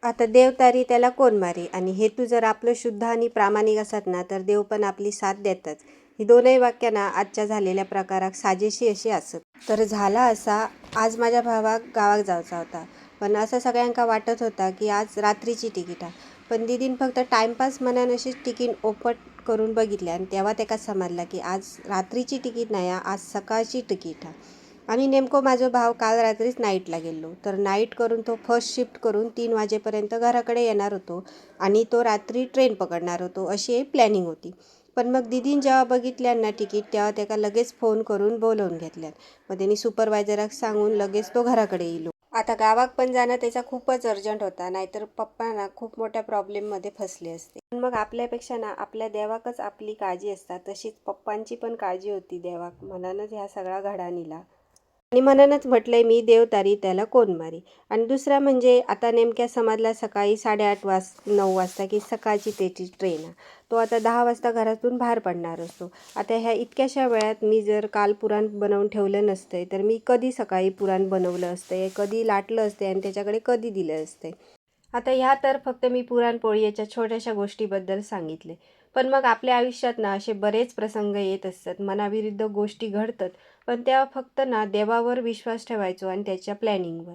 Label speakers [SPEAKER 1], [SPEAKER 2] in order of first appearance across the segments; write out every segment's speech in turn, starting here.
[SPEAKER 1] आता देव तारी त्याला कोण मारी आणि हेतू जर आपलं शुद्ध आणि प्रामाणिक असत ना तर देव पण आपली साथ देतात. ही दोनही वाक्य ना आजच्या झालेल्या प्रकारात साजेशी अशी असत. तर झाला असा, आज माझ्या भावाक गावाक जायचा होता. पण असं सगळ्यांका वाटत होता की आज रात्रीची तिकीट आहे. पण दीदीन फक्त टाइमपास म्हणून अशीच तिकीट ओपन करून बघितली आणि तेव्हा त्याका समजला की आज रात्रीची तिकीट नाही, आज सकाळची तिकीट आहे. आणि नेमकं माझा भाव काल रात्रीच नाईटला गेलो, तर नाईट करून तो फर्स्ट शिफ्ट करून 3 वाजेपर्यंत घराकडे येणार होतो आणि तो रात्री ट्रेन पकडणार होतो, अशी एक प्लॅनिंग होती. पण मग दीदीन जेव्हा बघितल्यान ना तिकीट, तेव्हा त्याला लगेच फोन करून बोलवून घेतल्यान. मग त्यांनी सुपरवायझराक सांगून लगेच तो घराकडे येलो. आता गावात पण जाणं त्याचा खूपच अर्जंट होता, नाहीतर पप्पा ना खूप मोठ्या प्रॉब्लेममध्ये फसले असते. पण मग आपल्यापेक्षा ना आपल्या देवाकच आपली काळजी असतात, तशीच पप्पांची पण काळजी होती देवाक, म्हणूनच ह्या सगळा घडा निला. आणि म्हणूनच म्हटलंय मी, देव तारी त्याला कोण मारी. आणि दुसरा म्हणजे आता नेमक्या समजला सकाळी 8:30-9 वाजता की सकाळची त्याची ट्रेन आहे. तो आता 10 वाजता घरातून बाहेर पडणार असतो. आता ह्या इतक्याशा वेळात मी जर काल पुरण बनवून ठेवलं नसतंय तर मी कधी सकाळी पुरण बनवलं असतंय, कधी लाटलं असते आणि त्याच्याकडे कधी दिलं असते. आता ह्या तर फक्त मी पुरणपोळी याच्या छोट्याशा गोष्टीबद्दल सांगितले. पण मग आपल्या आयुष्यात ना असे बरेच प्रसंग येत असतात, मनाविरुद्ध गोष्टी घडतात. पण तेव्हा फक्त ना देवावर विश्वास ठेवायचो आणि त्याच्या प्लॅनिंगवर.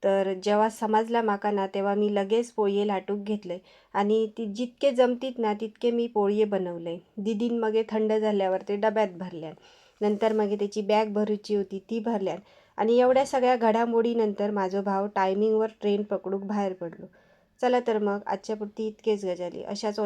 [SPEAKER 1] तर जेव्हा समजला माका ना तेव्हा मी लगेच पोळये लाटूक घेतले आणि ती जितके जमतीत ना तितके मी पोळये बनवले. दीदीन मगे थंड झाल्यावर ते डब्यात भरल्यान. नंतर मग त्याची बॅग भरूची होती ती भरल्यान. आणि एवढ्या सगळ्या घडामोडीनंतर माझो भाव टायमिंगवर ट्रेन पकडूक बाहेर पडलो. चला तर मग आजच्यापुरती इतकेच गजाली. अशाच